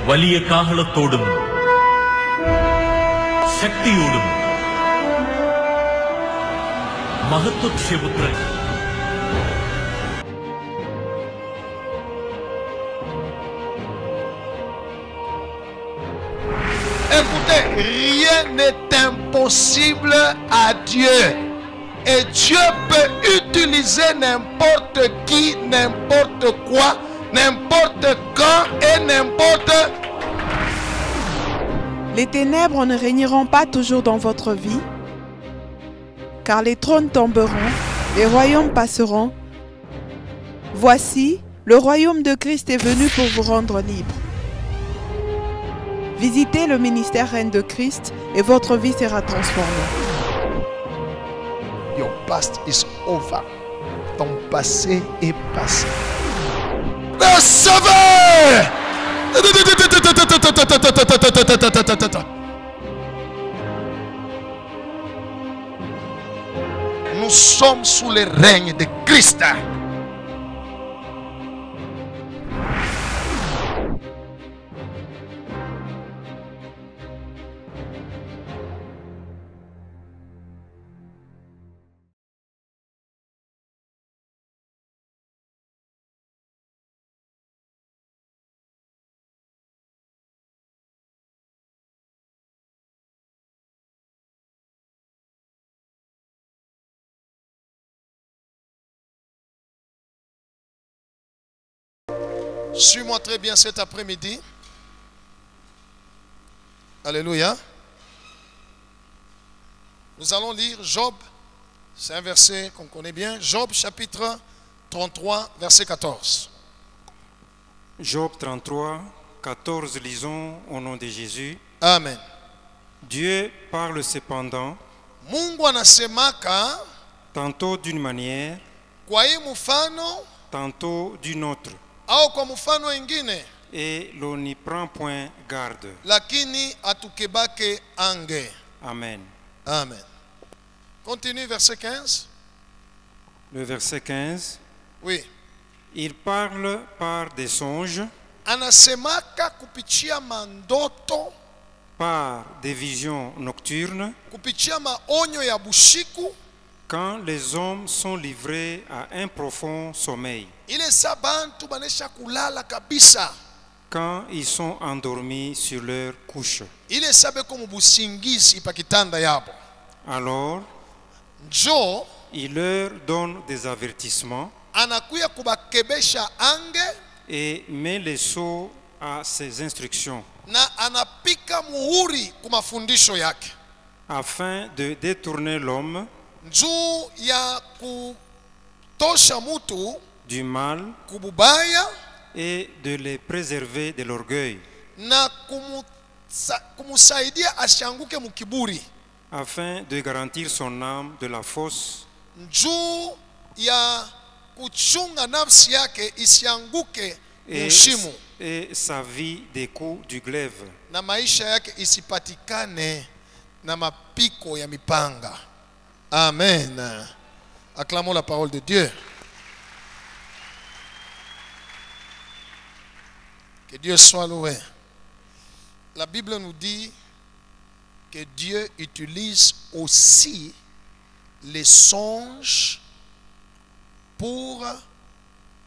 വലിയ കാഹളത്തോടും ശക്തിയോടും മഹത്വക്ഷേപുത്രൻ Écoutez, rien n'est impossible à Dieu. Et Dieu peut utiliser n'importe qui, n'importe quoi, n'importe quand et n'importe. Les ténèbres ne régneront pas toujours dans votre vie, car les trônes tomberont, les royaumes passeront. Voici, le royaume de Christ est venu pour vous rendre libre. Visitez le ministère Reine de Christ et votre vie sera transformée. Your past is over. Ton passé est passé. Le sauveur! Nous sommes sous le règne de Christ. Suis-moi très bien cet après-midi. Alléluia. Nous allons lire Job. C'est un verset qu'on connaît bien. Job chapitre 33, verset 14. Job 33, 14, lisons au nom de Jésus. Amen. Dieu parle cependant, Mungu anasemaka tantôt d'une manière, kwa hii mfano tantôt d'une autre, au kwa mfano ingine, et l'on n'y prend point garde. lakini atukebake ange. Amen. Amen. Continue verset 15. Le verset 15. Oui. Il parle par des songes, Anasemaka kupitia mandoto, par des visions nocturnes, kupitia maonyo ya bushiku, quand les hommes sont livrés à un profond sommeil, ile sa bantu banesha kulala kabisa, quand ils sont endormis sur leur couche. ile sabe ko mubusingizi pa kitanda yabo. Alors, Njo il leur donne des avertissements anakuya kubakebesha ange et met les sceaux à ses instructions, na anapika muhuri kumafundisho yake, afin de détourner l'homme njuu ya kutosha mutu du mal kububaya et de les préserver de l'orgueil, na kumusaidia ashanguke mukiburi, afin de garantir son âme de la fausse njuu ya kuchunga nafsi yake isianguke mushimu, et sa vie des coups du glaive, na maisha yake isipatikane na mapiko ya mipanga. Amen. Acclamons la parole de Dieu. Que Dieu soit loué. La Bible nous dit que Dieu utilise aussi les songes pour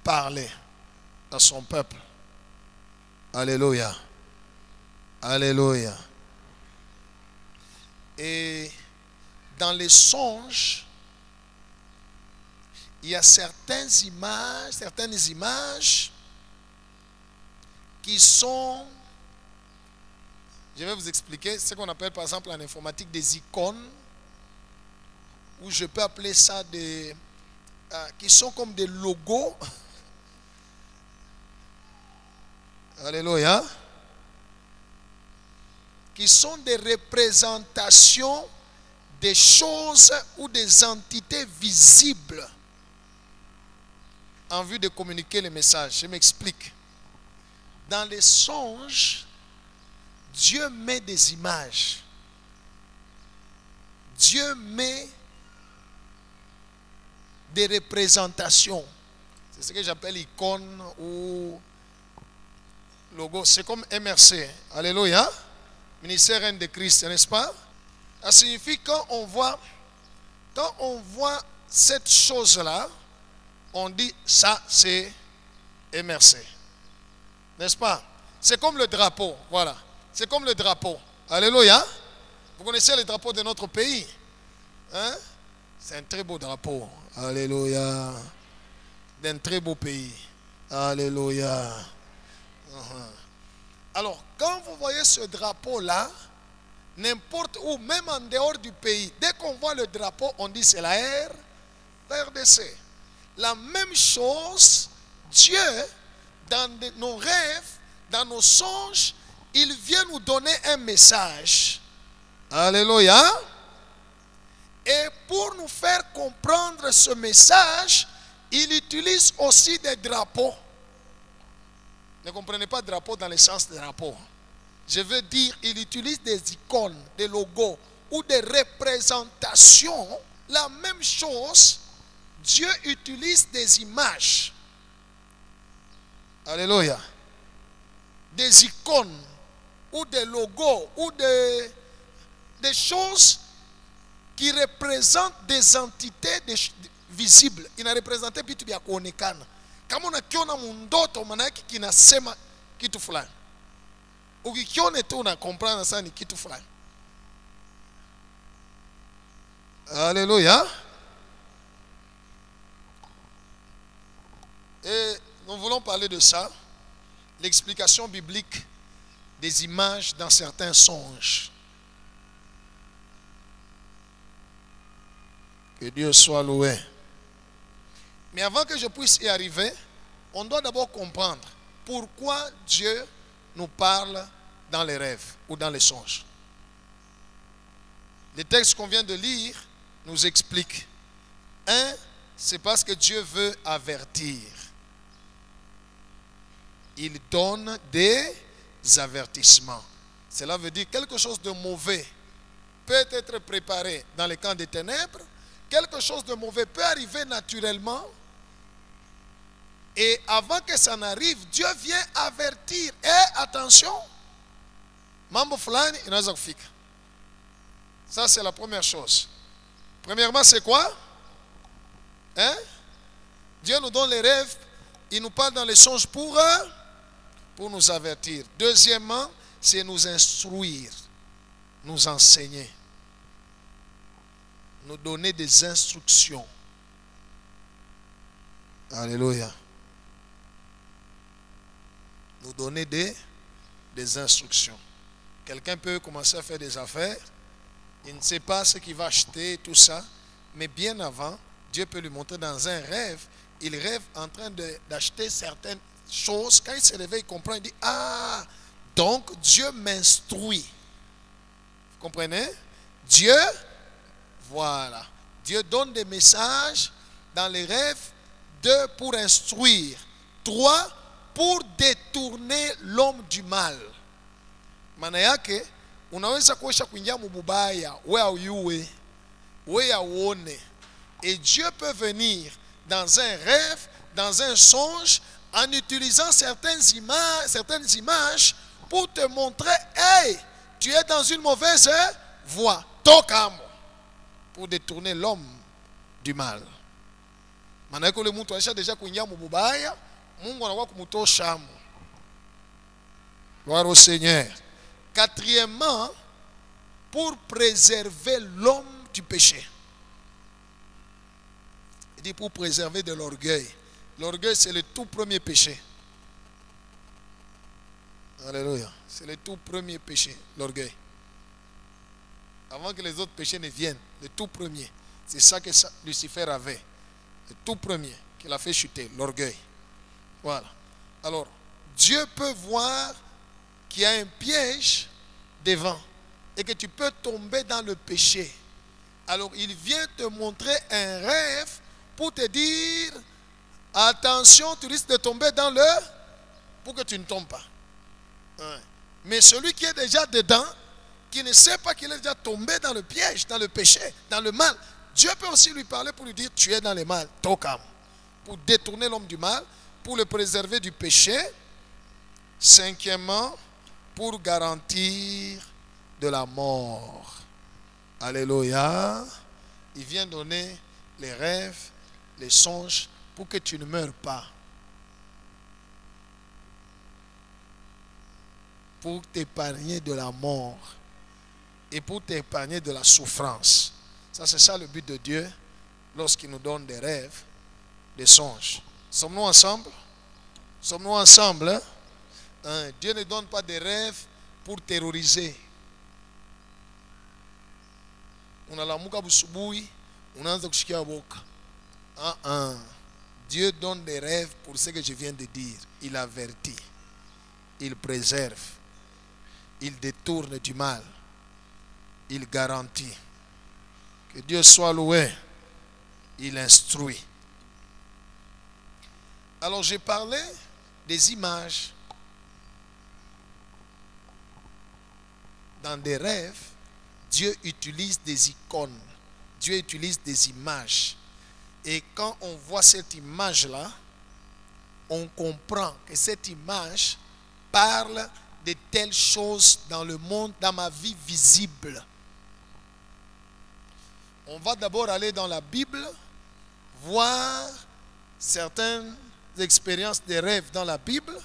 parler à son peuple. Alléluia. Alléluia. Et dans les songes, il y a certaines images qui sont, je vais vous expliquer, ce qu'on appelle par exemple en informatique des icônes, ou je peux appeler ça des, qui sont comme des logos. Alléluia. Qui sont des représentations des choses ou des entités visibles en vue de communiquer le message. Je m'explique. Dans les songes, Dieu met des images. Dieu met des représentations. C'est ce que j'appelle icône ou logo, c'est comme MRC. Alléluia. Ministère Reine de Christ, n'est-ce pas? Ça signifie quand on voit cette chose-là, on dit ça c'est MRC. N'est-ce pas? C'est comme le drapeau. Voilà. C'est comme le drapeau. Alléluia. Vous connaissez le drapeau de notre pays? Hein? C'est un très beau drapeau. Alléluia. D'un très beau pays. Alléluia. Alors, quand vous voyez ce drapeau-là, n'importe où, même en dehors du pays, dès qu'on voit le drapeau, on dit c'est la RDC. La même chose, Dieu, dans nos rêves, dans nos songes, il vient nous donner un message. Alléluia. Et pour nous faire comprendre ce message, il utilise aussi des drapeaux. Ne comprenez pas drapeau dans le sens de drapeau. Je veux dire, il utilise des icônes, des logos ou des représentations. La même chose, Dieu utilise des images. Alléluia. Des icônes ou des logos ou des choses qui représentent des entités visibles. Il a représenté vitu vya kuonekana. Kama unakiona mundoto maana yake kinasema kitu fulani. Ukikiona tu unakomprendre sana ni kitu fulani. Alléluia. Et nous voulons parler de ça. L'explication biblique des images dans certains songes. Que Dieu soit loué. Mais avant que je puisse y arriver, on doit d'abord comprendre pourquoi Dieu nous parle dans les rêves ou dans les songes. Les textes qu'on vient de lire nous expliquent. Un, c'est parce que Dieu veut avertir. Il donne des avertissements. Cela veut dire quelque chose de mauvais peut être préparé dans les camps des ténèbres. Quelque chose de mauvais peut arriver naturellement. Et avant que ça n'arrive, Dieu vient avertir. Et attention, mambo fulani inaweza kufika. Ça c'est la première chose. Premièrement, c'est quoi? Hein? Dieu nous donne les rêves, il nous parle dans les songes pour nous avertir. Deuxièmement, c'est nous instruire, nous enseigner, nous donner des instructions. Alléluia. Nous donner des instructions. Quelqu'un peut commencer à faire des affaires, il ne sait pas ce qu'il va acheter, tout ça, mais bien avant, Dieu peut lui montrer dans un rêve, il rêve en train d'acheter certaines choses. Quand il se réveille, il comprend, il dit, ah, donc Dieu m'instruit. Vous comprenez? Dieu, voilà. Dieu donne des messages dans les rêves. 2, pour instruire. 3, pour détourner l'homme du mal. Maana yake unaweza kuisha kuingia mubaya, we auyue, we auone. Et Dieu peut venir dans un rêve, dans un songe, en utilisant certaines images pour te montrer, hey, tu es dans une mauvaise voie. Tokamo. Pour détourner l'homme du mal. Maana yake ule mtu alisha deja kuingia mubaya, Mungu anakuwa kumutosha. Gloire au Seigneur. Quatrièmement, pour préserver l'homme du péché. Il dit pour préserver de l'orgueil. L'orgueil, c'est le tout premier péché. Alléluia. C'est le tout premier péché, l'orgueil. Avant que les autres péchés ne viennent, le tout premier. C'est ça que Lucifer avait. Le tout premier qu'il a fait chuter, l'orgueil. Voilà. Alors, Dieu peut voir qu'il y a un piège devant et que tu peux tomber dans le péché. Alors, il vient te montrer un rêve pour te dire, attention, tu risques de tomber dans le... pour que tu ne tombes pas. Ouais. Mais celui qui est déjà dedans, qui ne sait pas qu'il est déjà tombé dans le piège, dans le péché, dans le mal, Dieu peut aussi lui parler pour lui dire, tu es dans le mal, tokam, pour détourner l'homme du mal, pour le préserver du péché. Cinquièmement, pour garantir de la mort. Alléluia. Il vient donner les rêves, les songes pour que tu ne meurs pas. Pour t'épargner de la mort et pour t'épargner de la souffrance. Ça, c'est ça le but de Dieu lorsqu'il nous donne des rêves, des songes. Sommes-nous ensemble? Sommes-nous ensemble? Hein? Dieu ne donne pas des rêves pour terroriser. Unalamuka busubuhi, unaanza kushikia boka. Dieu donne des rêves pour ce que je viens de dire. Il avertit, il préserve, il détourne du mal, il garantit. Que Dieu soit loué, il instruit. Alors j'ai parlé des images. Dans des rêves, Dieu utilise des icônes. Dieu utilise des images. Et quand on voit cette image-là, on comprend que cette image parle de telles choses dans le monde, dans ma vie visible. On va d'abord aller dans la Bible, voir certaines expériences des rêves dans la Bible.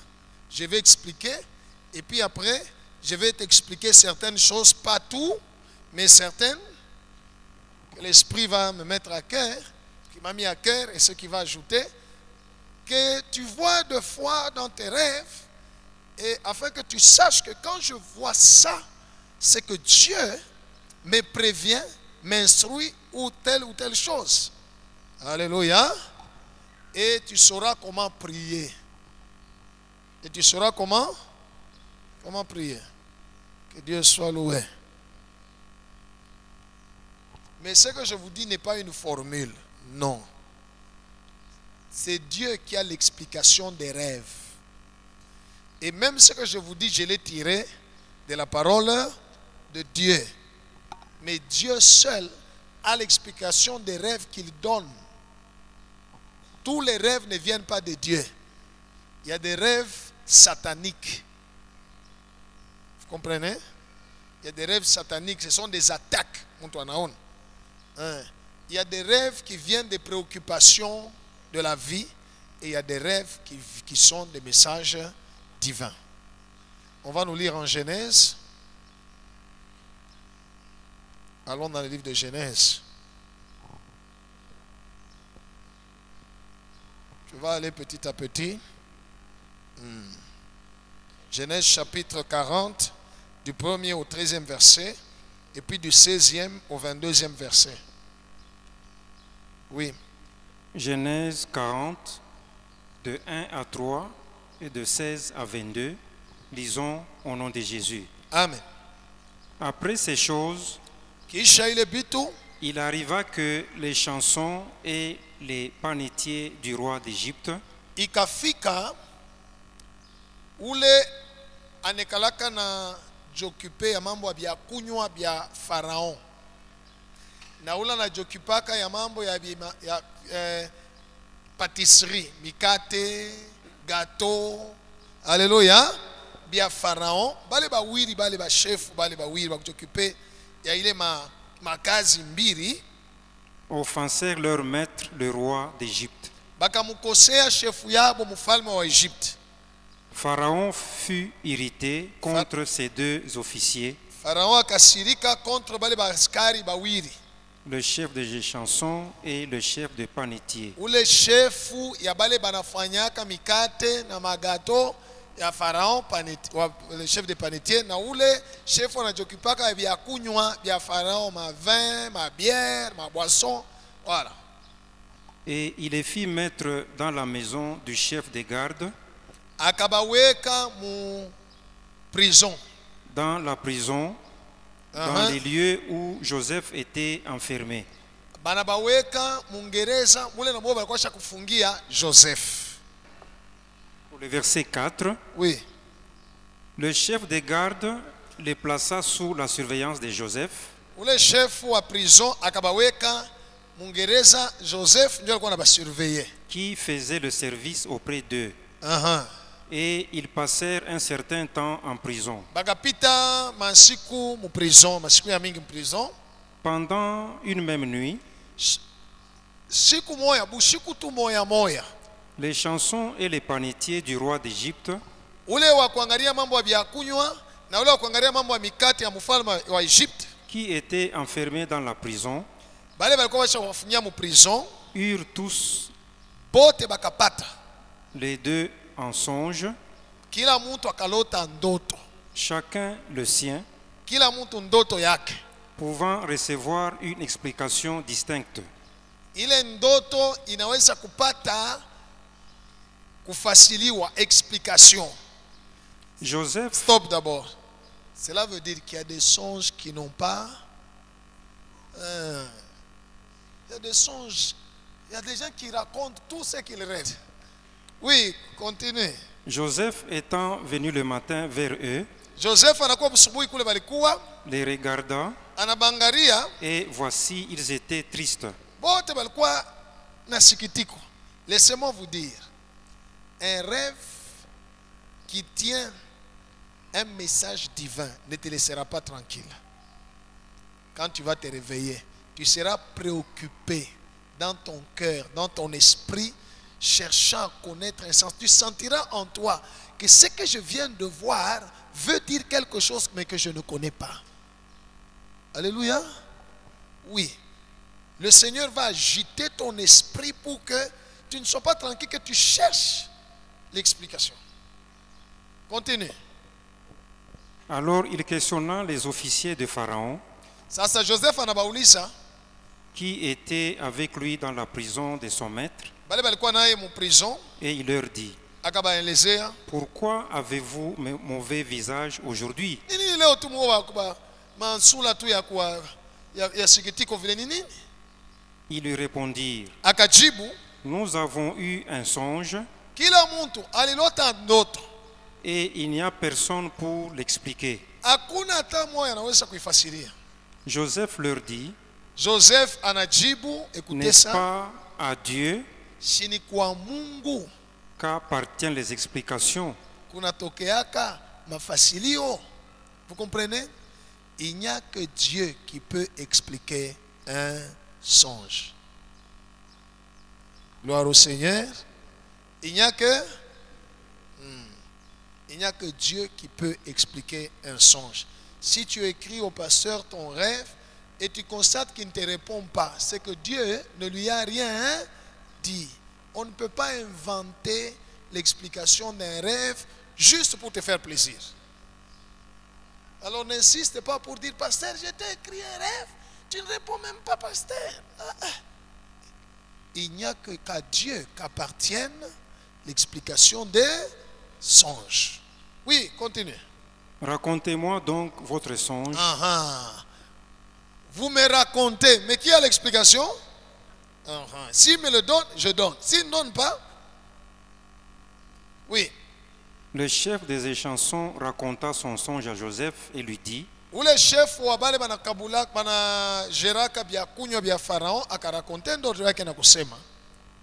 Je vais expliquer. Et puis après, je vais t'expliquer certaines choses, pas tout, mais certaines que l'Esprit va me mettre à cœur, qui m'a mis à cœur, et ce qui va ajouter, que tu vois deux fois dans tes rêves, et afin que tu saches que quand je vois ça, c'est que Dieu me prévient, m'instruit ou telle chose. Alléluia. Et tu sauras comment prier. Et tu sauras comment prier. Que Dieu soit loué. Mais ce que je vous dis n'est pas une formule. Non. C'est Dieu qui a l'explication des rêves. Et même ce que je vous dis, je l'ai tiré de la parole de Dieu. Mais Dieu seul a l'explication des rêves qu'il donne. Tous les rêves ne viennent pas de Dieu. Il y a des rêves sataniques. Vous comprenez? Il y a des rêves sataniques, ce sont des attaques. Il y a des rêves qui viennent des préoccupations de la vie et il y a des rêves qui sont des messages divins. On va nous lire en Genèse. Allons dans le livre de Genèse. Je vais aller petit à petit. Genèse chapitre 40, du 1er au 13e verset, et puis du 16e au 22e verset. Oui. Genèse 40, de 1 à 3 et de 16 à 22. Lisons au nom de Jésus. Amen. Après ces choses, Kisha ile bitu, il arriva que les chansons et les panetiers du roi d'Égypte ikafika ule anekalaka na jokupe ya mambo ya kunywa bya Faraon. Na ula na jokupaka ya mambo ya pâtisserie, mikate, gâteau. Alléluia. Bya Pharaon, bale ba wiri, bale ba chef, bale ba wiri ba kujokupe ya ile makazi mbiri offensèrent leur maître, le roi d'Égypte. bakamukosea chefu yabo mfalme wa Egypte. Pharaon fut irrité contre ces deux officiers, Pharaon akasirika contre bale ba askari ba wiri, le chef des chansons et le chef des panetiers. ule chefu ya bale banafanyaka mikate na magato ya Pharaon, le chef des panetiers, na ule chef anajokipaka vya kunywa vya Pharaon, ma vin, ma bière, ma boisson, voilà. Et il les fit mettre dans la maison du chef des gardes, Akabaweka mu prison, dans la prison, dans les lieux où Joseph était enfermé. banabaweka mungereza mule na mbo balikuwa kufungia Joseph. Pour le verset 4, Oui. le chef des gardes les plaça sous la surveillance de Joseph, Ule chef wa prison akabaweka mungereza Joseph ndio alikuwa anabasurveiller. qui faisait le service auprès d'eux. et ils passèrent un certain temps en prison. Bakapita masiku mu prison, masiku ya mingi mu prison. Pendant une même nuit, Siku moya, bushiku tu moya moya. les chansons et les panetiers du roi d'Égypte Ule wa kuangalia mambo ya byakunywa na ule wa kuangalia mambo ya mikate ya mfalme wa Egypte. qui étaient enfermés dans la prison Bale balikuwa bashawafunya mu prison. eurent tous Bote bakapata. les deux en songe, Kila mtu akalota ndoto. chacun le sien, Kila mtu ndoto yake. pouvant recevoir une explication distincte. Ile ndoto inaweza kupata kufasiliwa explication. Joseph Stop d'abord. Cela veut dire qu'il y a des songes qui n'ont pas. Il y a des songes. Il y a des gens qui racontent tout ce qu'ils rêvent. Oui, continue. Joseph étant venu le matin vers eux, Joseph anakuwa busubuhi kule balikuwa les regarda, anabangaria, et voici, ils étaient tristes. bote balikuwa na sikitiko. Laissez-moi vous dire, un rêve qui tient un message divin ne te laissera pas tranquille. Quand tu vas te réveiller, tu seras préoccupé dans ton cœur, dans ton esprit, cherchant à connaître un sens. Tu sentiras en toi que ce que je viens de voir veut dire quelque chose mais que je ne connais pas. Alléluia. Oui. Le Seigneur va agiter ton esprit pour que tu ne sois pas tranquille, que tu cherches l'explication. Continue. Alors il questionna les officiers de Pharaon Sasa Joseph anabauliza qui étaient avec lui dans la prison de son maître, bale balikuwa naye mu prison, et il leur dit: akabaelezea pourquoi avez-vous mauvais visage aujourd'hui? nini leo tu mwa kuba mansula tu ya kwa ya sikitiko vile ni nini? Ils lui répondirent: Akajibu, nous avons eu un songe kila mtu alilota ndoto, et il n'y a personne pour l'expliquer. hakuna hata moja anaweza kuifasiria. Joseph leur dit: Joseph anajibu, écoutez n'est-ce ça, pas à Dieu shini kwa Mungu qu'appartiennent les explications? kunatokeaka mafasilio. Vous comprenez? Il n'y a que Dieu qui peut expliquer un songe. Gloire au Seigneur. Il n'y a que Dieu qui peut expliquer un songe. Si tu écris au pasteur ton rêve et tu constates qu'il ne te répond pas, c'est que Dieu ne lui a rien dit. On ne peut pas inventer l'explication d'un rêve juste pour te faire plaisir. Alors n'insiste pas pour dire, pasteur, je t'ai écrit un rêve, tu ne réponds même pas, pasteur. Il n'y a que qu'à Dieu qu'appartienne l'explication des songes. Oui, continue. Racontez-moi donc votre songe. Vous me racontez, mais qui a l'explication? S'il me le donne, je donne. S'il ne donne pas, oui. Le chef des échansons raconta son songe à Joseph et lui dit: Ule chef wa bale banakabula banajeraka bya kunywa bya Farao akarakonte ndoto yake na kusema,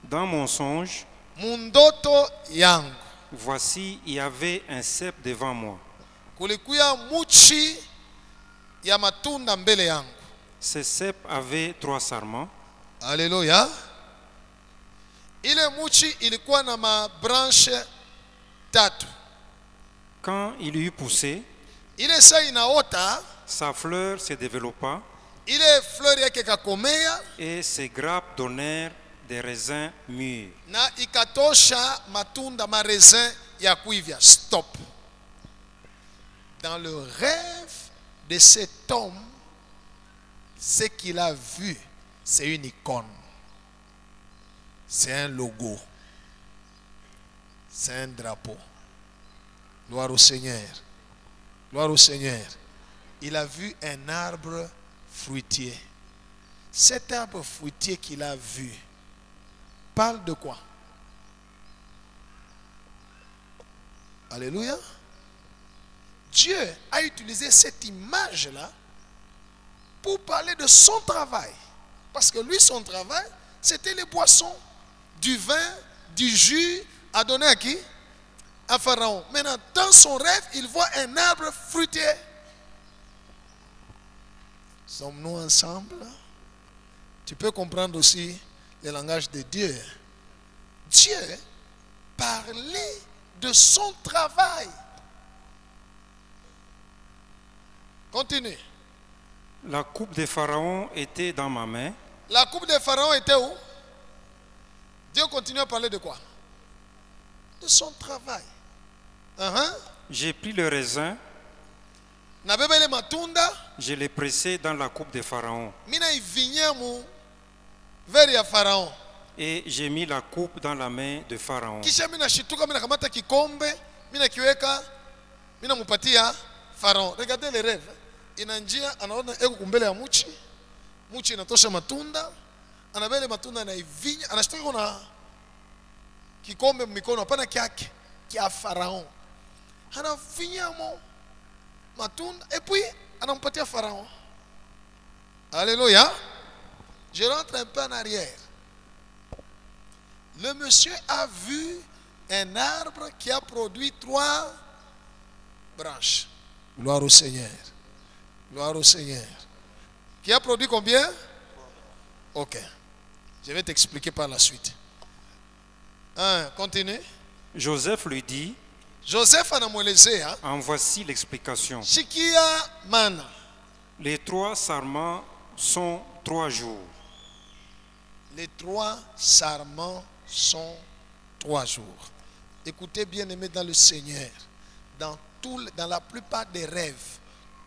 dans mon songe, mundoto yangu voici, il y avait un cep devant moi. kulikuya muchi ya matunda mbele yangu. Ce cep avait 3 sarments. Alléluia. Ile muchi ilikuwa na mabranche tatu. Quand il eut poussé, Ile saa inaota, sa fleur se développa ile fleur yake kakomea et ses grappes donnèrent des raisins mûrs. na ikatosha matunda maraisin ya kuivya. Stop. Dans le rêve de cet homme, ce qu'il a vu, c'est une icône. C'est un logo. C'est un drapeau. Gloire au Seigneur. Gloire au Seigneur. Il a vu un arbre fruitier. Cet arbre fruitier qu'il a vu parle de quoi? Alléluia. Dieu a utilisé cette image-là pour parler de son travail. Parce que lui, son travail, c'était les boissons, du vin, du jus, à donner à qui? à Pharaon. Maintenant, dans son rêve, il voit un arbre fruitier. Sommes-nous ensemble? Tu peux comprendre aussi le langage de Dieu. Dieu parlait de son travail. Continue. La coupe de Pharaon était dans ma main. La coupe de Pharaon était où? Dieu continue à parler de quoi? De son travail. J'ai pris le raisin, Nabebele matunda, je l'ai pressé dans la coupe de Pharaon. mina ivinye mu veri ya Pharaon. Et j'ai mis la coupe dans la main de Pharaon. Kisha mina shituka, mina kamata kikombe, mina kiweka, mina mupatia Pharaon. Regardez les rêves. Ina njia anaona eko kumbele ya muchi. Muchi inatosha matunda. Anabele matunda anaivinya, anashtuka kuna kikombe mikono hapana kyake kia Pharaon. Anavinya mo matunda et puis anampatia Pharaon. Alléluia. Je rentre un peu en arrière. Le monsieur a vu un arbre qui a produit 3 branches. Gloire au Seigneur. Gloire au Seigneur. Qui a produit combien? Ok. Je vais t'expliquer par la suite. Continue. Joseph lui dit, Joseph anamwelezea, en voici l'explication. Shikia mana. Les 3 sarments sont 3 jours. Les 3 sarments sont 3 jours. Écoutez bien aimés dans le Seigneur. Dans la plupart des rêves,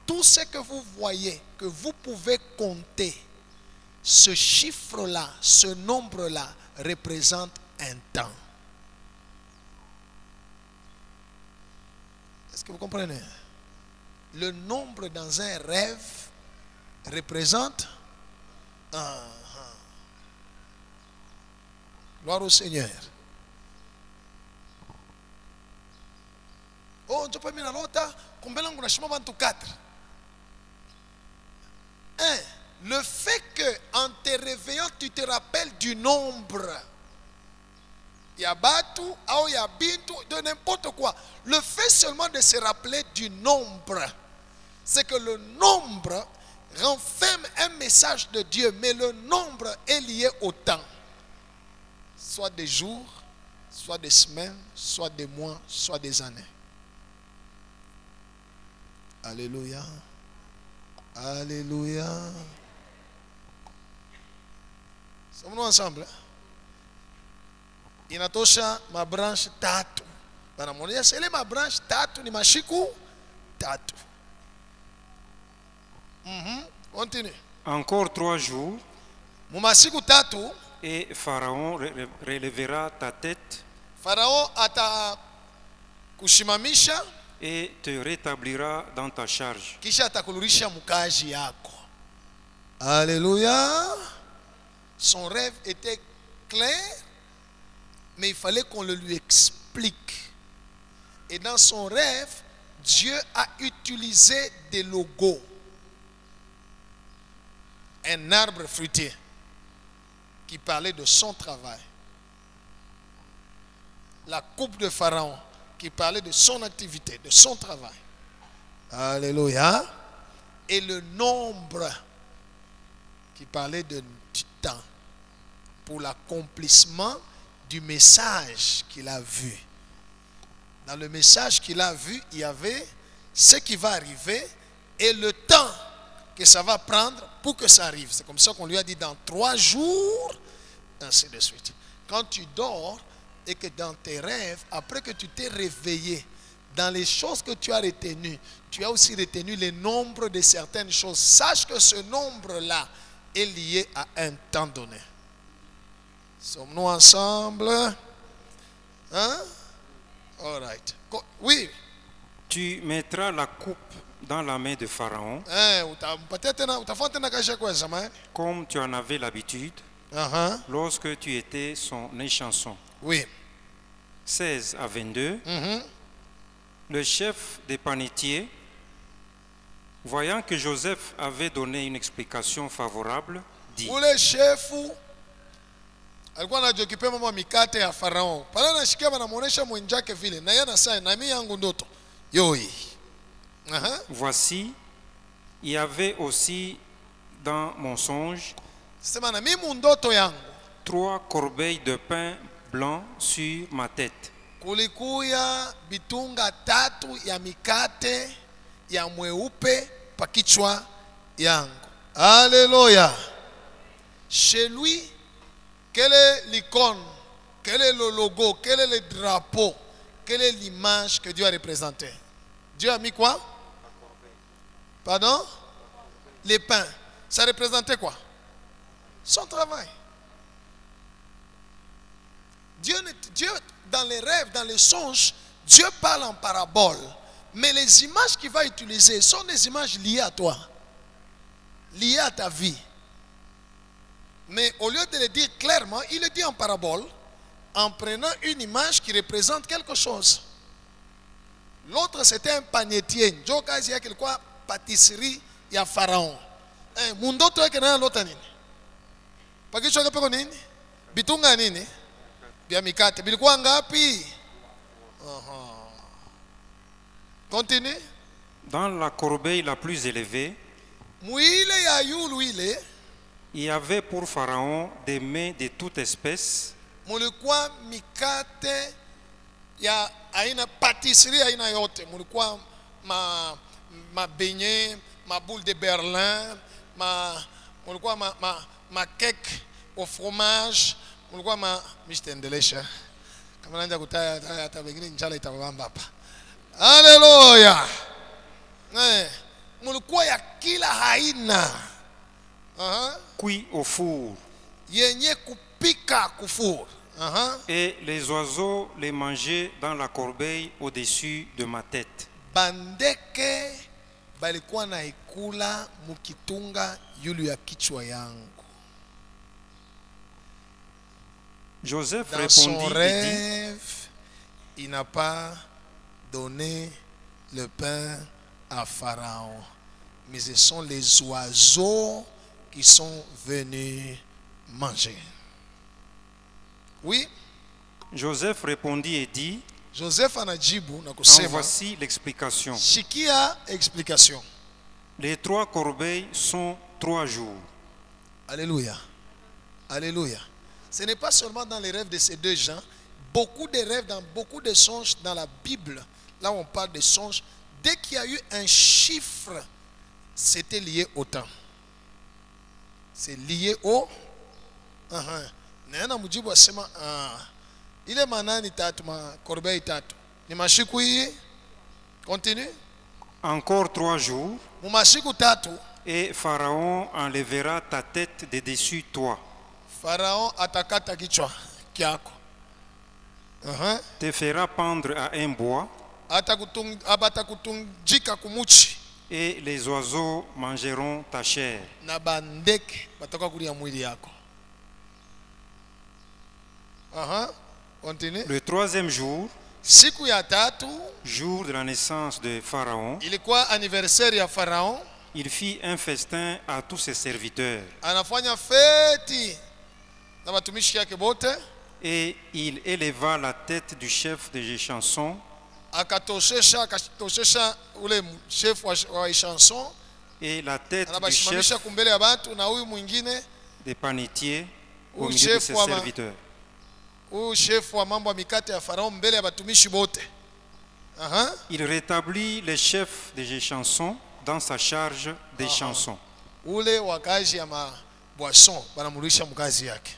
tout ce que vous voyez, que vous pouvez compter, ce chiffre-là, ce nombre-là représente un temps. Est-ce que vous comprenez? Le nombre dans un rêve représente un. Gloire au Seigneur. Oh, je peux me lota, combien on a 4. Le fait que en te réveillant, tu te rappelles du nombre. Yabatu, ou Yabintu, de n'importe quoi. Le fait seulement de se rappeler du nombre, c'est que le nombre renferme un message de Dieu, mais le nombre est lié au temps. Soit des jours, soit des semaines, soit des mois, soit des années. Alléluia. Alléluia. Sommes-nous ensemble? Inatosha ma branche tatu. Banamonia sele ma branche tatu ni mashiku tatu. Continue. Encore 3 jours. Mumasiku tatu. Et Pharaon relèvera ta tête. Pharaon ata kushimamisha. Et te rétablira dans ta charge. Kisha atakulurisha mukaji yako. Alléluia. Son rêve était clair, mais il fallait qu'on le lui explique. Et dans son rêve, Dieu a utilisé des logos. Un arbre fruitier qui parlait de son travail. La coupe de Pharaon qui parlait de son activité, de son travail. Alléluia. Et le nombre qui parlait du temps pour l'accomplissement du message qu'il a vu. Dans le message qu'il a vu, il y avait ce qui va arriver et le temps que ça va prendre pour que ça arrive. C'est comme ça qu'on lui a dit dans 3 jours, ainsi de suite. Quand tu dors et que dans tes rêves, après que tu t'es réveillé, dans les choses que tu as retenues, tu as aussi retenu le nombre de certaines choses. Sache que ce nombre-là est lié à un temps donné. Sommes-nous ensemble? Hein? All right. Oui. Tu mettras la coupe dans la main de Pharaon, comme tu en avais l'habitude, lorsque tu étais son échanson. Oui. 16 à 22. Le chef des panetiers, voyant que Joseph avait donné une explication favorable, dit: Le chef alikuwa anajokipe mama mikate ya Farao. Pale anashikia anamuonesha mwenjake vile. Na yeye anasema na mimi yangu ndoto. Yoi. Voici, il y avait aussi dans mon songe Sema na mimi ndoto yangu 3 corbeilles de pain blanc sur ma tête. kulikuya bitunga 3 ya mikate ya mweupe pa kichwa yangu. Alléluia. Chez lui, quelle est l'icône, quel est le logo, quel est le drapeau, quelle est l'image que Dieu a représentée? Dieu a mis quoi? Pardon? Les pains. Ça représentait quoi? Son travail. Dieu, dans les rêves, dans les songes, Dieu parle en parabole. Mais les images qu'il va utiliser sont des images liées à toi, liées à ta vie. Mais au lieu de le dire clairement, il le dit en parabole, en prenant une image qui représente quelque chose. L'autre, c'était un panetier. Joka il y a quelque quoi, pâtisserie, il y a Pharaon. Mundo to yake na lota nini? Pakichwa kapeko nini? Bitunga nini? Bia mikate. Bilikuwa ngapi? Continue. Dans la corbeille la plus élevée, Muile ya yulu ile, il y avait pour Pharaon des mets de toute espèce, mulikuwa mikate ya aina pâtisserie aina yote. Mulikuwa ma beignet, ma boule de Berlin, mulikuwa ma cake au fromage, mulikuwa mishtendelesha. Kama nanja kutaya hata wengine njala itabamba hapa. Haleluya. Mulikuwa ya kila aina. cuit au four, Yenye kupika kufuru. et les oiseaux les mangeaient dans la corbeille au-dessus de ma tête. Bandeke balikuwa na ikula mukitunga yulu ya kichwa yangu. Joseph Dans son répondit et dit, rêve, il n'a pas donné le pain à Pharaon, mais ce sont les oiseaux qui sont venus manger. Oui, Joseph répondit et dit, Joseph anajibu na en kusema, voici l'explication. shikia explication. Les 3 corbeilles sont 3 jours. Alléluia. Alléluia. Ce n'est pas seulement dans les rêves de ces 2 gens. Beaucoup de rêves, dans beaucoup de songes dans la Bible, là où on parle de songes, dès qu'il y a eu un chiffre, c'était lié au temps. C'est lié au... Nena mujibu asema, ile manani tatu, ma corbeille tatu. Ni mashiku hii? Continue. Encore 3 jours, Mu mashiku tatu, et Pharaon enlèvera ta tête de dessus toi. Pharaon atakata kichwa kyako. Te fera pendre à un bois, Abatakutungika kumuchi. et les oiseaux mangeront ta chair. Na bandeke batoka kulia mwili yako. Continue. Le 3e jour, Siku ya tatu jour de la naissance de Pharaon, ilikuwa anniversaire ya Pharaon. il fit un festin à tous ses serviteurs, Anafanya feti na watumishi yake bote. et il éleva la tête du chef des chansons Akatoshesha ule chef wa chanson. et la tête du chef Anabashimamisha kumbele ya bantu na huyu mwingine, des panetiers au Ou milieu de chef ses wa serviteurs. huyu chef wa mambo ya mikate ya Farao mbele ya batumishi bote. Il rétablit le chef des chansons dans sa charge des chansons. Ule wakazi ya boisson banamulisha mkazi yake.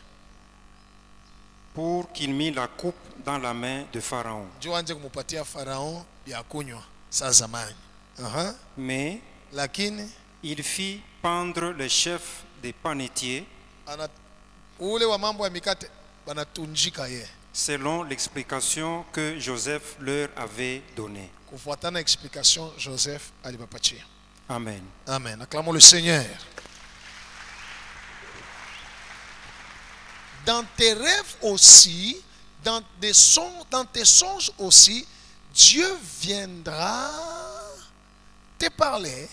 Pour qu'il mit la coupe dans la main de Pharaon. Juu anje kumupatia Farao ya kunywa saa zamani. Mais Lakini il fit pendre le chef des panetiers ule wa mambo ya mikate banatunjika ye. selon l'explication que Joseph leur avait donnée. Kufuatana explication Joseph alibapatia. Amen. Amen. Acclamons le Seigneur. Dans tes rêves aussi, dans tes songes aussi, Dieu viendra te parler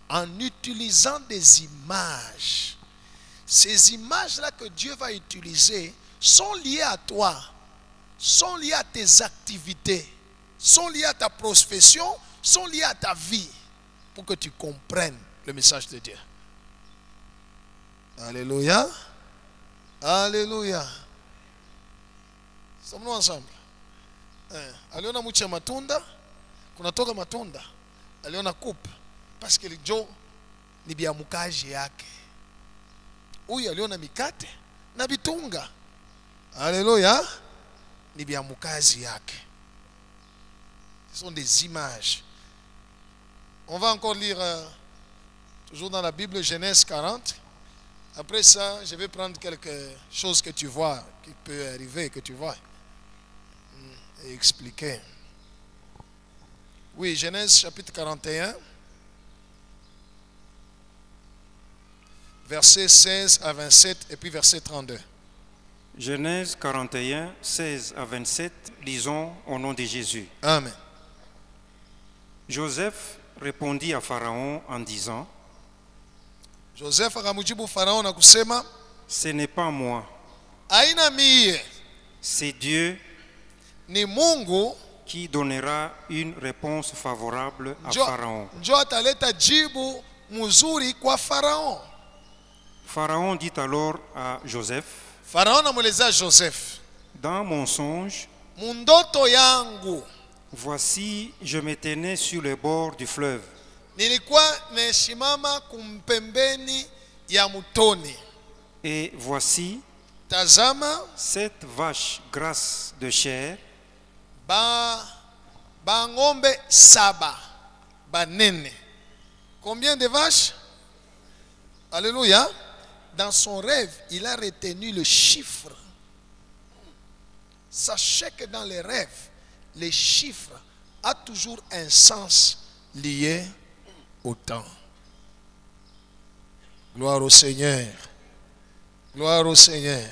en utilisant des images. Ces images-là que Dieu va utiliser sont liés à toi, sont liés à tes activités, sont liés à ta profession, sont liés à ta vie, pour que tu comprennes le message de Dieu. Alléluia. Alléluia. Sommes-nous ensemble? Aliona mucha matunda, kunatoka matunda. Aliona coupe, parce que le Joe ni bia mukaji yake. Huyu aliona mikate na bitunga. Alléluia. Ni bia mukazi yake. Ce sont des images. On va encore lire toujours dans la Bible Genèse 40. Après ça, je vais prendre quelque chose que tu vois, qui peut arriver, que tu vois, et expliquer. Oui, Genèse chapitre 41, versets 16 à 27 et puis verset 32. Genèse 41, 16 à 27, lisons au nom de Jésus. Amen. Joseph répondit à Pharaon en disant, Joseph akamujibu Farao na kusema, ce n'est pas moi, aina mie, c'est Dieu ni Mungu qui donnera une réponse favorable à njo, Pharaon. njo ataleta jibu mzuri kwa Farao. Pharaon dit alors à Joseph, Farao anamuelezea Joseph, dans mon songe, mundoto yangu voici je me tenais sur le bord du fleuve. nilikuwa nasimama kumpembeni ya mtoni. Et voici Tazama 7 vaches grasses de chair ba ngombe saba banene. Combien de vaches? Alléluia. Dans son rêve, il a retenu le chiffre. Sachez que dans les rêves, les chiffres ont toujours un sens lié au temps. Gloire au Seigneur. Gloire au Seigneur.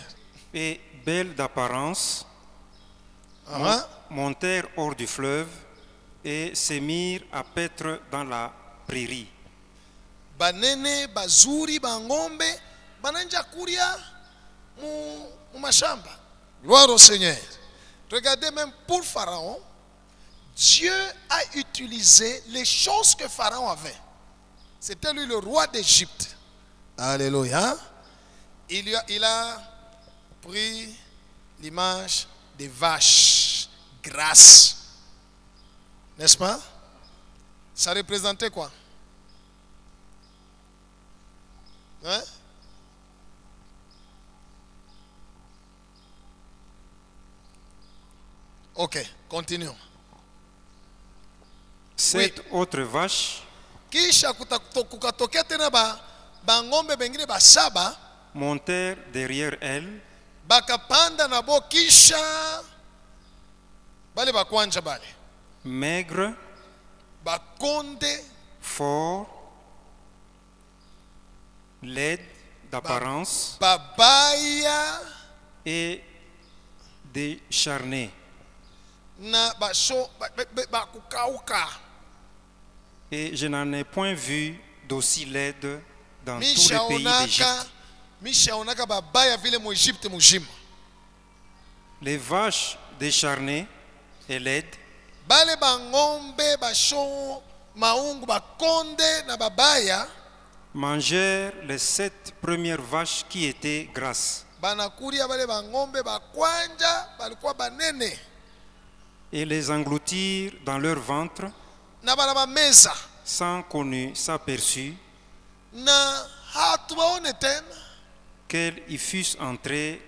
Et belles d'apparence, Amen. montèrent hors du fleuve et se mirent à paître dans la prairie. Banene, bazuri, bangombe, bananja kuria mu mashamba. Gloire au Seigneur. Regardez, même pour Pharaon, Dieu a utilisé les choses que Pharaon avait. C'était lui le roi d'Égypte. Alléluia. Il a pris l'image des vaches grasses. N'est-ce pas? Ça représentait quoi? Hein? Ok, continuons. 7 autres vaches Kisha kukatokea tena bangombe bengine basaba montèrent derrière elles bakapanda nabo, kisha bale bakwanja bale maigres, bakonde forts, laides d'apparence babaya et décharnés. na basho bakukauka. Et je n'en ai point vu d'aussi laides dans tout le pays d'Égypte. Mishaonaka babaya vile mu Egypte mujima. Les vaches décharnées et laides Bale bangombe basho maungu bakonde na babaya mangèrent les 7 premières vaches qui étaient grasses banakuria bale bangombe bakwanja balikuwa banene et les engloutirent dans leur ventre na bana bameza sans qu'on ne s'aperçût na hatubaone tena. qu'elles y fussent entrées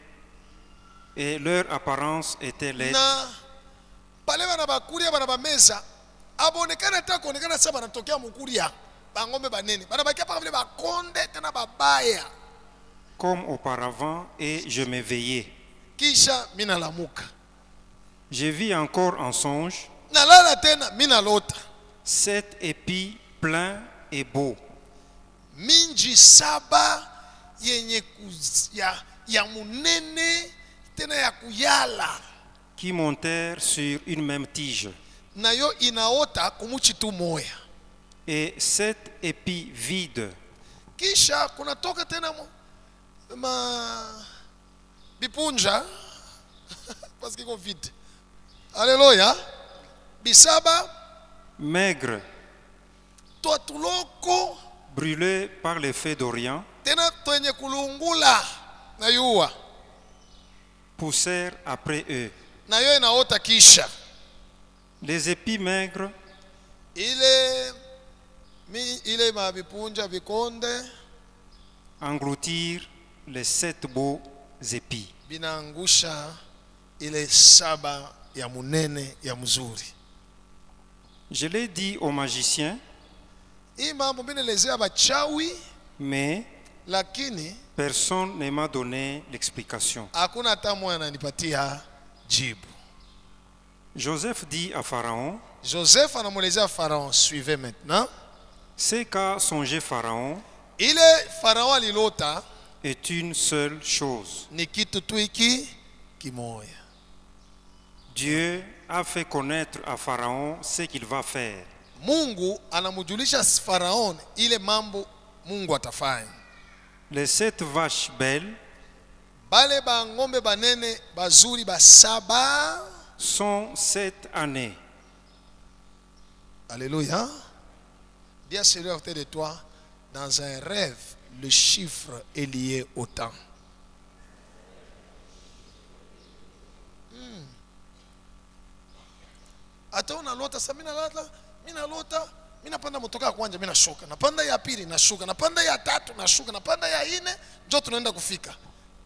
et leur apparence était laide. Na pale bana bakuria bana bameza abonekana ta kuonekana sasa banatokea mukuria bangombe banene bana bakia pa vile bakonde tena babaya. Comme auparavant, et je m'éveillai. Kisha mina lamuka Je vis encore en songe nalala tena mina lota 7 épis pleins et beaux, minji saba yenye ya munene tena ya kuyala qui montèrent sur une même tige, nayo inaota kumuchitu moya. et 7 épis vides, Kisha kunatoka tena Bipunja. Parce qu'il est vide. Alléluia. Bisaba. Maigre, Toi tuloko. brûlé par les feux d'Orient, Tena twenye kulungula. Na yuwa. poussèrent après eux. Na yo inaota kisha. Les épis maigres Ile mabipunja vikonde. engloutirent les 7 beaux épis. Binaangusha ile saba ya munene ya mzuri. Je l'ai dit aux magiciens, Hii mambo binelezea bachawi, mais lakini personne ne m'a donné l'explication. hakuna hata mmoja ananipatia jibu. Joseph dit à Pharaon, Joseph anamwelezea Pharaon, suivez maintenant. ce qu'a songé Pharaon Ile Pharaon alilota est une seule chose. ni kitu tu hiki kimoya. Dieu a fait connaître à Pharaon ce qu'il va faire. Mungu anamujulisha Pharaon ile mambo Mungu atafanya. Les 7 vaches belles Bale ba ngombe banene bazuri basaba. sont 7 années. Alléluia. Dis à celui à côté de toi, dans un rêve, le chiffre est lié au temps. Hata unalota sasa, mina panda motoka ya kwanza, mina shuka, napanda ya pili nashuka, napanda ya tatu nashuka, napanda ya ine, ndio tunaenda kufika.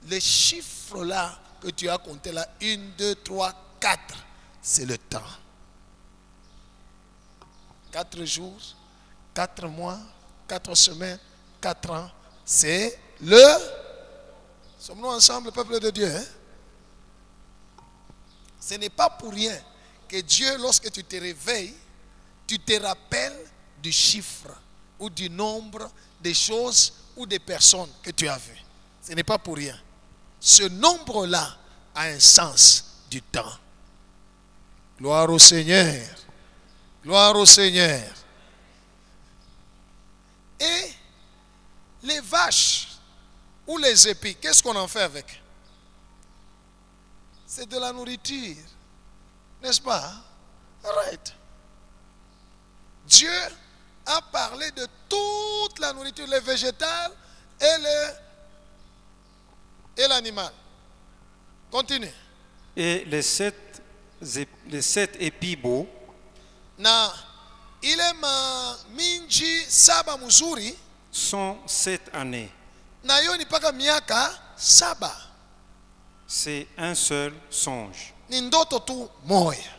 Les chiffres là que tu as compté là, 1, 2, 3, 4, c'est le temps. 4 jours, 4 mois, 4 semaines, 4 ans, c'est le... Sommes-nous ensemble, peuple de Dieu, hein? Ce n'est pas pour rien que Dieu, lorsque tu te réveilles, tu te rappelles du chiffre ou du nombre des choses ou des personnes que tu as vues. Ce n'est pas pour rien. Ce nombre-là a un sens du temps. Gloire au Seigneur. Gloire au Seigneur. Et les vaches ou les épis, qu'est-ce qu'on en fait avec? C'est de la nourriture. N'est-ce pas? Arrête. Dieu a parlé de toute la nourriture, les végétales et l'animal. Continue. Et les 7 épis beaux Na ile minji saba mzuri sont 7 années. na yo ni paka miaka saba. C'est un seul songe. Ni ndoto tu moya.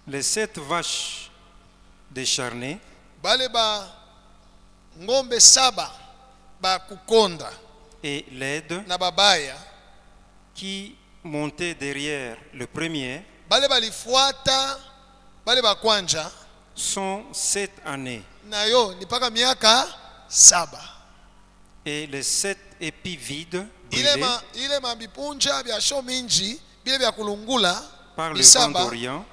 Les 7 vaches décharnées Bale ba ngombe saba ba kukonda et l'aide na babaya qui montait derrière le premier bale balifuata bale ba kwanja sont 7 années. na yo ni paka miaka saba. Et les 7 épis vides Ile brûlés mabipunja bya sho minji bile bya kulungula par le vent bisaba d'Orient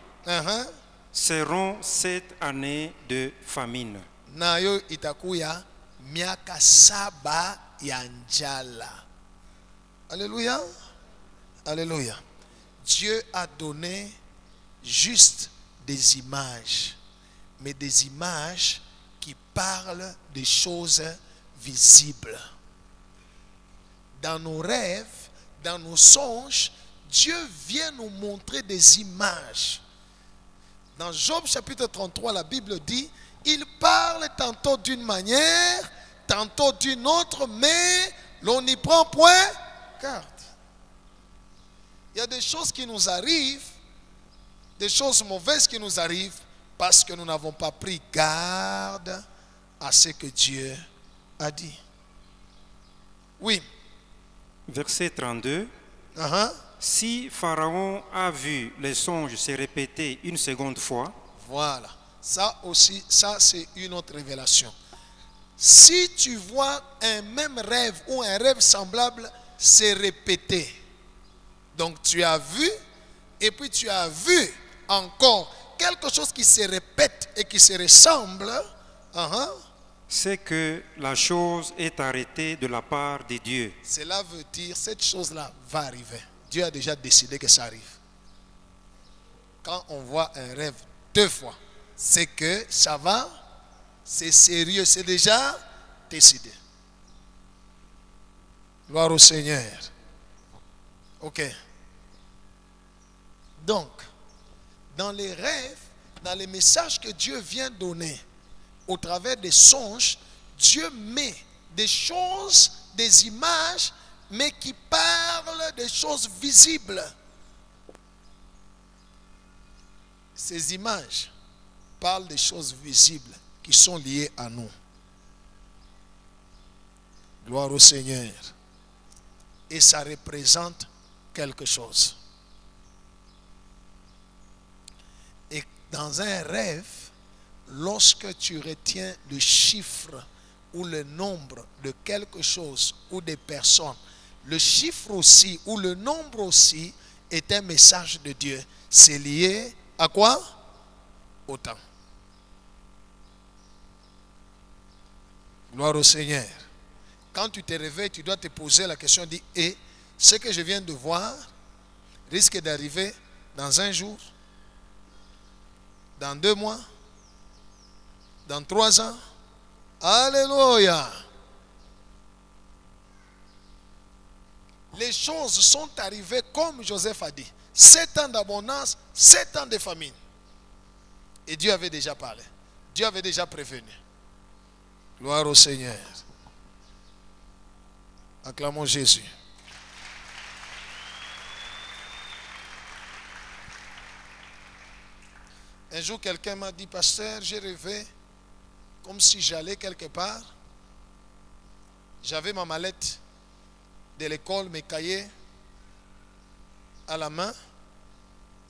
seront 7 années de famine. na yo itakuya miaka saba ya njala. Alléluia. Alléluia. Dieu a donné juste des images, mais des images qui parlent des choses visibles. Dans nos rêves, dans nos songes, Dieu vient nous montrer des images. Dans Job chapitre 33, la Bible dit, il parle tantôt d'une manière, tantôt d'une autre, mais l'on n'y prend point garde. Il y a des choses qui nous arrivent, des choses mauvaises qui nous arrivent, parce que nous n'avons pas pris garde à ce que Dieu a dit. Oui. Verset 32. Si Pharaon a vu les songes se répéter une seconde fois, voilà, ça aussi, ça c'est une autre révélation. Si tu vois un même rêve ou un rêve semblable se répéter, donc tu as vu et puis tu as vu encore quelque chose qui se répète et qui se ressemble, c'est que la chose est arrêtée de la part de Dieu. Cela veut dire cette chose-là va arriver. Dieu a déjà décidé que ça arrive. Quand on voit un rêve 2 fois, c'est que ça va, c'est sérieux, c'est déjà décidé. Gloire au Seigneur. Ok. Donc, dans les rêves, dans les messages que Dieu vient donner, au travers des songes, Dieu met des choses, des images, mais qui parlent des choses visibles. Ces images parlent des choses visibles qui sont liées à nous. Gloire au Seigneur. Et ça représente quelque chose. Et dans un rêve, lorsque tu retiens le chiffre ou le nombre de quelque chose ou des personnes, le chiffre aussi ou le nombre aussi est un message de Dieu. C'est lié à quoi? Au temps. Gloire au Seigneur. Quand tu te réveilles, tu dois te poser la question, dis, et ce que je viens de voir risque d'arriver dans 1 jour, dans 2 mois, dans 3 ans. Alléluia. Les choses sont arrivées comme Joseph a dit. 7 ans d'abondance, 7 ans de famine. Et Dieu avait déjà parlé. Dieu avait déjà prévenu. Gloire au Seigneur. Acclamons Jésus. Un jour, quelqu'un m'a dit, pasteur, j'ai rêvé comme si j'allais quelque part. J'avais ma mallette de l'école, mes cahiers à la main.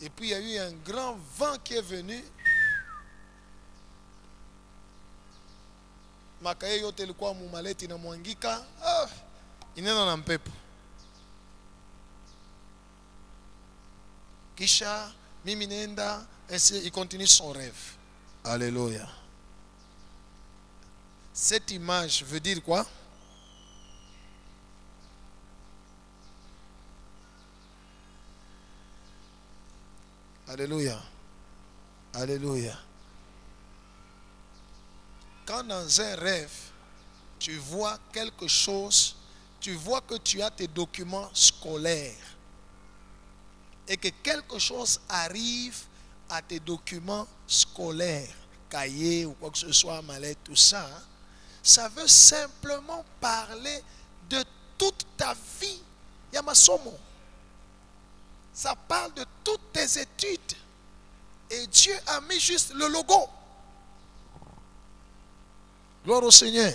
Et puis, il y a eu un grand vent qui est venu. Ma cahier yote ilikuwa mu mallette inamwangika. Inena na mpepo. Kisha, mimi nenda, il continue son rêve. Alléluia. Cette image veut dire quoi? Alléluia. Alléluia. Quand dans un rêve, tu vois quelque chose, tu vois que tu as tes documents scolaires et que quelque chose arrive à tes documents scolaires, cahiers ou quoi que ce soit, mallette, tout ça, ça veut simplement parler de toute ta vie. Yamasomo. Ça parle de toutes tes études. Et Dieu a mis juste le logo. Gloire au Seigneur.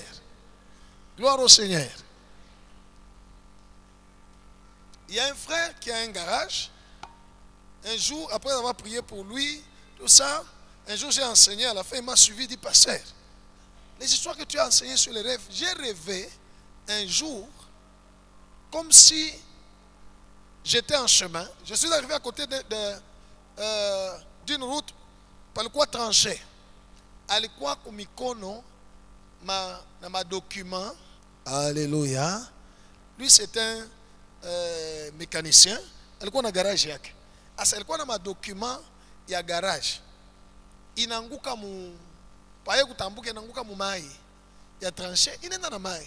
Gloire au Seigneur. Il y a un frère qui a un garage. Un jour, après avoir prié pour lui, tout ça, un jour j'ai enseigné, à la fin il m'a suivi, il dit, pasteur, les histoires que tu as enseignées sur les rêves, j'ai rêvé un jour comme si j'étais en chemin. Je suis arrivé à côté d'une route par le quoi tranché. Alikuwa kumikono ma document. Alléluia. Lui c'est un mécanicien. Alikuwa na garage yake. Asa alikuwa na ma document ya garage. Inanguka mu paye kutambuka inanguka mu mai ya tranché, inenda na mai.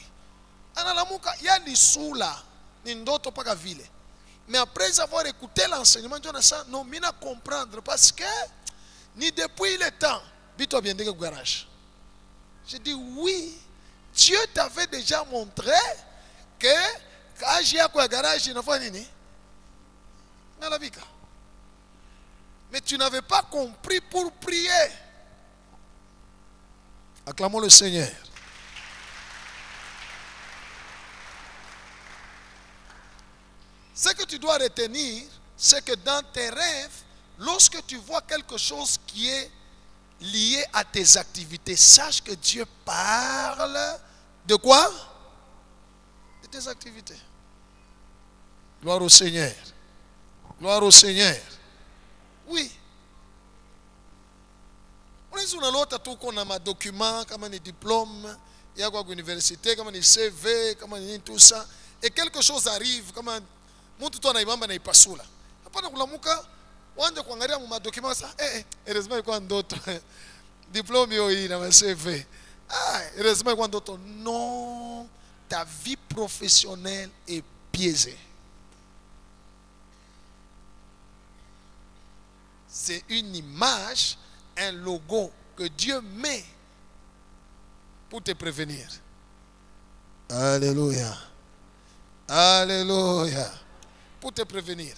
Analamuka ya lisula ni ndoto paka vile. Mais après avoir écouté l'enseignement, je dis ça, non, je comprendre parce que ni depuis le temps, bito bien au garage. Je dis oui, Dieu t'avait déjà montré que quand j'ai un garage, il ne faut rien. Mais tu n'avais pas compris pour prier. Acclamons le Seigneur. Ce que tu dois retenir, c'est que dans tes rêves, lorsque tu vois quelque chose qui est lié à tes activités, sache que Dieu parle de quoi? De tes activités. Gloire au Seigneur. Gloire au Seigneur. Oui. On est sur l'autre, tout qu'on a ma document, comme un diplôme, il y a quoi l'université, comme un CV, comme tout ça, et quelque chose arrive, comme un mtu tu anaibamba na ipasula. Hapana kulamuka, waanze kuangalia mu document ça, heureusement ilikuwa ndoto. Diplôme yo hii na CV. Heureusement ilikuwa ndoto. Non, ta vie professionnelle est biaisée. C'est une image, un logo que Dieu met pour te prévenir. Alléluia. Alléluia. Pour te prévenir.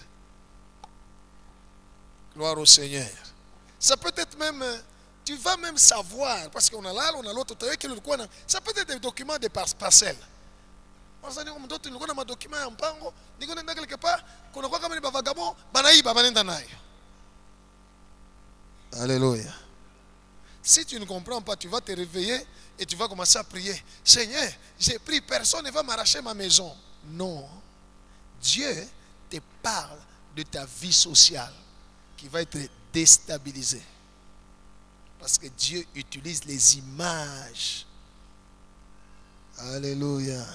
Gloire au Seigneur. Ça peut être même, tu vas même savoir, parce qu'on a là, on a l'autre, ça peut être des documents de parcelles. Parce que nous avons des documents en pango, nous avons quelque part, qu'on a comme des vagabonds, banaïba, banendanaï. Alléluia. Si tu ne comprends pas, tu vas te réveiller et tu vas commencer à prier. Seigneur, j'ai pris, personne ne va m'arracher ma maison. Non. Dieu te parle de ta vie sociale qui va être déstabilisée. Parce que Dieu utilise les images. Alléluia.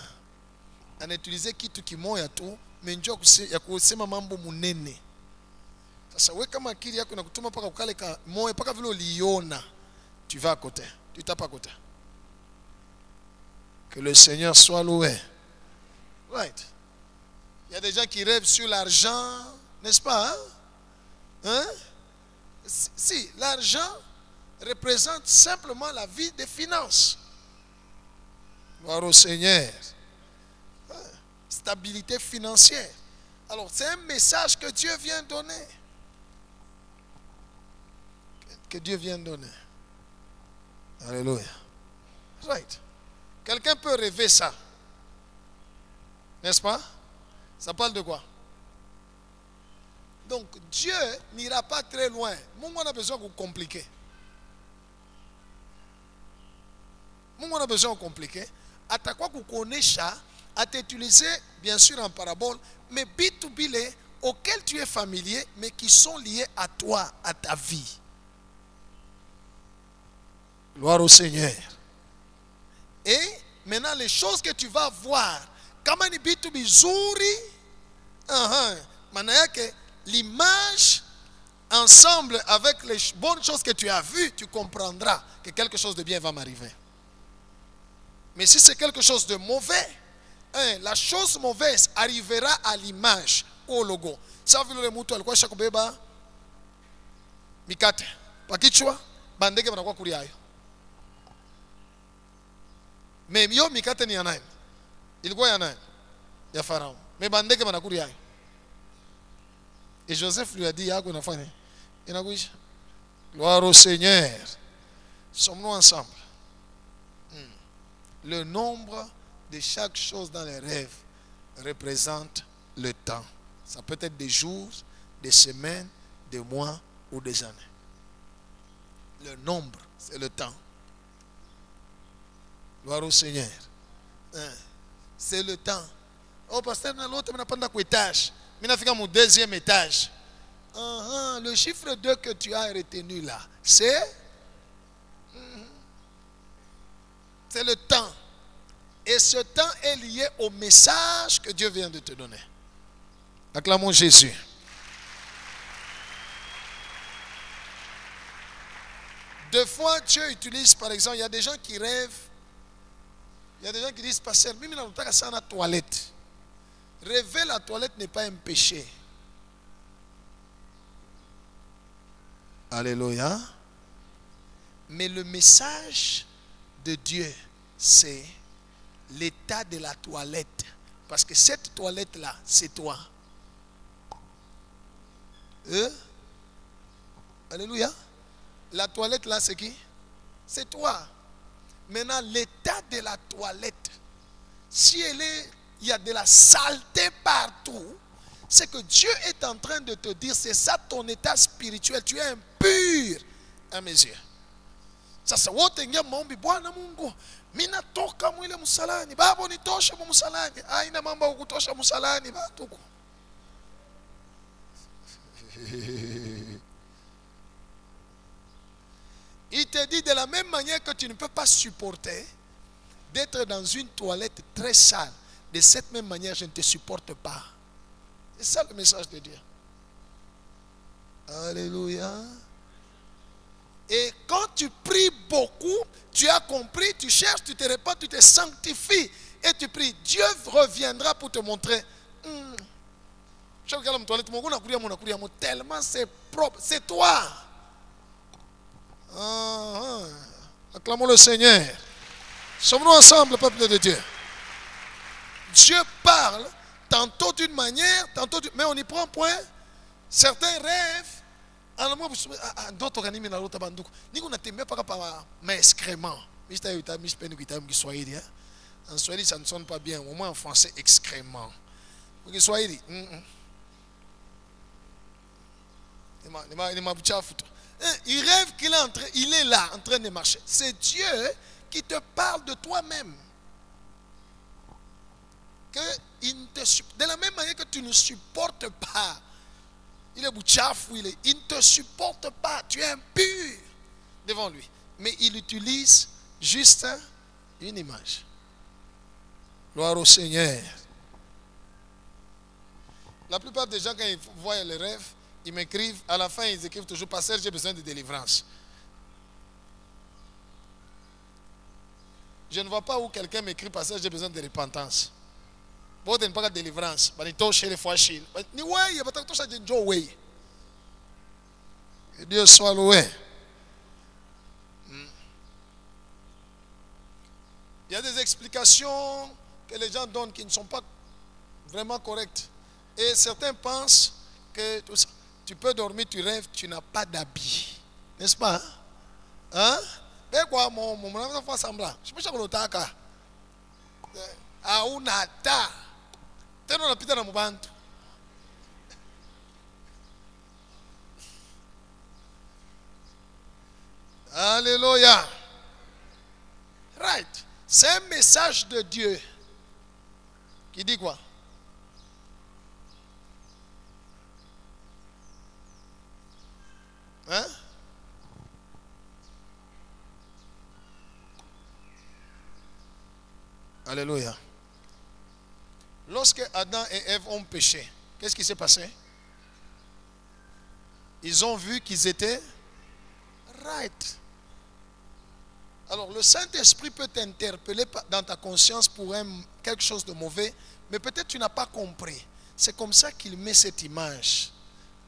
On a utilisé kitu kimoya tu, mais njoo ya kusema mambo munene. Sasa wewe kama akili yako inakutuma paka ukale ka moyo paka vile uliona, tu vas à côté, tu tapes à côté. Que le Seigneur soit loué. Right. Il y a des gens qui rêvent sur l'argent, n'est-ce pas? Hein? Si, l'argent représente simplement la vie des finances. Gloire au Seigneur. Stabilité financière. Alors, c'est un message que Dieu vient donner. Que Dieu vient donner. Alléluia. Right. Quelqu'un peut rêver ça. N'est-ce pas? Ça parle de quoi? Donc, Dieu n'ira pas très loin. Nous, on a besoin de compliquer. Nous, on a besoin de compliquer. À ta quoi vous connaissez, à t'utiliser, bien sûr, en parabole, mais B2B, auxquels tu es familier, mais qui sont liés à toi, à ta vie. Gloire au Seigneur. Et maintenant, les choses que tu vas voir, comme un B2B zuri, l'image ensemble avec les bonnes choses que tu as vues, tu comprendras que quelque chose de bien va m'arriver. Mais si c'est quelque chose de mauvais, la chose mauvaise arrivera à l'image ou au logo. Ça veut dire que alikuwa shakubeba mikate pakichwa bandege banakuwa kuriayo. Mais yo mikate ni ya nani? Ilikuwa ya nani? Ya Farao. Mais bandege banakuriayo. Et Joseph lui a dit yako nafanya. Inakuisha. Gloire au Seigneur. Sommes-nous ensemble? Le nombre de chaque chose dans les rêves représente le temps. Ça peut être des jours, des semaines, des mois ou des années. Le nombre, c'est le temps. Gloire au Seigneur. C'est le temps. Oh, pasteur, l'autre n'a pas d'étage. Mais il a fait mon deuxième étage. Le chiffre 2 que tu as retenu là, c'est le temps. Et ce temps est lié au message que Dieu vient de te donner. Acclamons Jésus. Deux fois, Dieu utilise, par exemple, il y a des gens qui rêvent. Il y a des gens qui disent, pasteur, même dans le ça la toilette. Rêver la toilette n'est pas un péché. Alléluia. Mais le message de Dieu, c'est l'état de la toilette. Parce que cette toilette-là, c'est toi. Alléluia. La toilette-là, c'est qui? C'est toi. Maintenant, l'état de la toilette, si il y a de la saleté partout, c'est que Dieu est en train de te dire, c'est ça ton état spirituel. Tu es impur à mes yeux. Sasa wote ingia maombi, Bwana Mungu, mimi natoka mwile msalani, baba nitoshe msalani. Haina mambo ya kutosha msalani batuko. Il te dit de la même manière que tu ne peux pas supporter d'être dans une toilette très sale. De cette même manière, je ne te supporte pas. C'est ça le message de Dieu. Alléluia. Et quand tu pries beaucoup, tu as compris, tu cherches, tu te répands, tu te sanctifies et tu pries. Dieu reviendra pour te montrer. Tellement c'est propre, c'est toi. Acclamons le Seigneur. Sommes-nous ensemble, peuple de Dieu? Dieu parle tantôt d'une manière, tantôt d'une... Mais on y prend point. Certains rêvent. D'autres organismes dans l'autre bandouk. Ni qu'on a temé par rapport à excrément. En Swahili, ça ne sonne pas bien. Au moins en français, excrément. En Swahili. Il rêve qu'il est il est là, en train de marcher. C'est Dieu qui te parle de toi-même. De la même manière que tu ne supportes pas, il est bouchaf, il ne te supporte pas, tu es impur devant lui. Mais il utilise juste une image. Gloire au Seigneur. La plupart des gens, quand ils voient les rêves, ils m'écrivent, à la fin ils écrivent toujours, pasteur, j'ai besoin de délivrance. Je ne vois pas où quelqu'un m'écrit, pasteur, j'ai besoin de repentance. Vous n'avez pas de délivrance. Que Dieu soit loué. Il y a des explications que les gens donnent qui ne sont pas vraiment correctes. Et certains pensent que tu peux dormir, tu rêves, tu n'as pas d'habit. N'est-ce pas? Hein? Mais quoi, mon enfant semblant. Je peux changer le taka. Aunata. T'es dans la pita dans mon bantu. Alléluia. Right. C'est un message de Dieu qui dit quoi? Hein? Alléluia. Lorsque Adam et Ève ont péché, qu'est-ce qui s'est passé? Ils ont vu qu'ils étaient right. Alors le Saint-Esprit peut t'interpeller dans ta conscience pour quelque chose de mauvais, mais peut-être tu n'as pas compris. C'est comme ça qu'il met cette image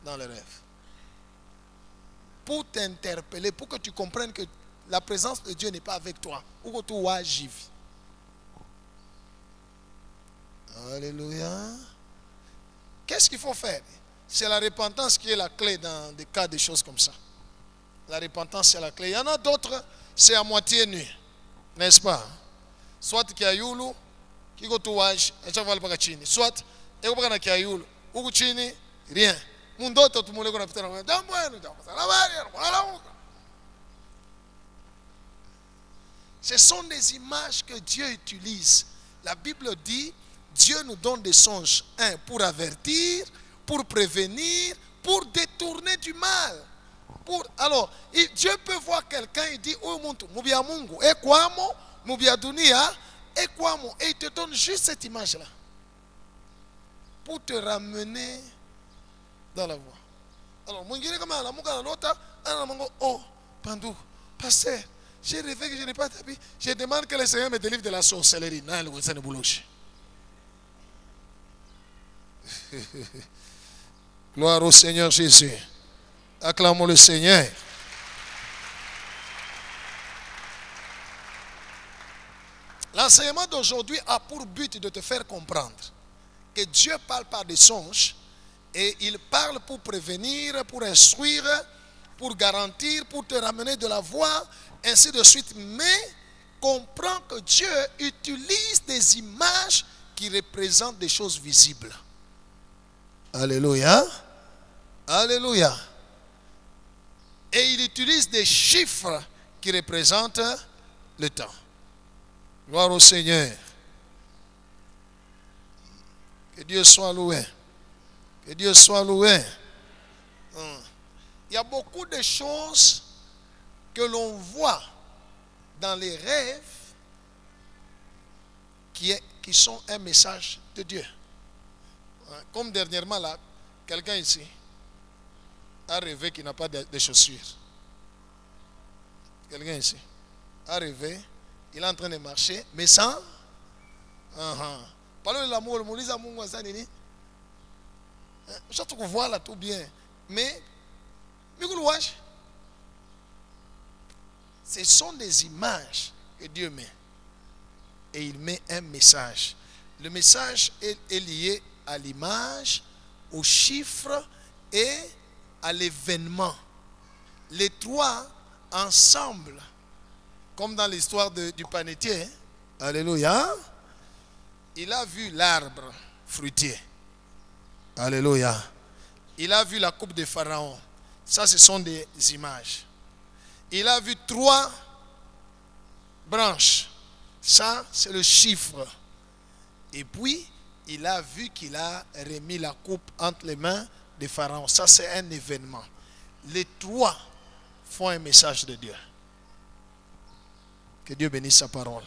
dans le rêve. Pour t'interpeller, pour que tu comprennes que la présence de Dieu n'est pas avec toi. Ou que tu agis. Alléluia. Qu'est-ce qu'il faut faire? C'est la repentance qui est la clé dans des cas de choses comme ça. La repentance, c'est la clé. Il y en a d'autres, c'est à moitié nu. N'est-ce pas? Soit qui a youlou, qui go to waj, et ça va le bagachini. Soit, et vous prenez qui a youlou, ou chini, rien. Mon d'autre, tout le monde est connu. Ce sont des images que Dieu utilise. La Bible dit, Dieu nous donne des songes. Un, pour avertir, pour prévenir, pour détourner du mal. Alors, Dieu peut voir quelqu'un et dit, oh mon mubia mungu, et quoi mo, mubia dunia, et quoi mo, et il te donne juste cette image-là. Pour te ramener dans la voie. Alors, oh, Pandou, pasteur, j'ai rêvé que je n'ai pas d'habit. Je demande que le Seigneur me délivre de la sorcellerie. Gloire au Seigneur Jésus. Acclamons le Seigneur. L'enseignement d'aujourd'hui a pour but de te faire comprendre que Dieu parle par des songes et il parle pour prévenir, pour instruire, pour garantir, pour te ramener de la voie, ainsi de suite. Mais comprends que Dieu utilise des images qui représentent des choses visibles. Alléluia. Alléluia. Et il utilise des chiffres qui représentent le temps. Gloire au Seigneur. Que Dieu soit loué. Que Dieu soit loué. Il y a beaucoup de choses que l'on voit dans les rêves qui sont un message de Dieu. Comme dernièrement là, quelqu'un ici a rêvé qu'il n'a pas de chaussures. Quelqu'un ici a rêvé, il est en train de marcher, mais sans. Parlons de l'amour, le dis amour, ça nini. Je trouve voir là tout bien, mais ce sont des images que Dieu met. Et il met un message. Le message est lié à l'image, au chiffre et à l'événement. Les trois ensemble, comme dans l'histoire du panetier, alléluia, il a vu l'arbre fruitier. Alléluia. Il a vu la coupe de Pharaon. Ça, ce sont des images. Il a vu 3 branches. Ça, c'est le chiffre. Et puis, il a vu qu'il a remis la coupe entre les mains de Pharaon. Ça, c'est un événement. Les 3 font un message de Dieu. Que Dieu bénisse sa parole.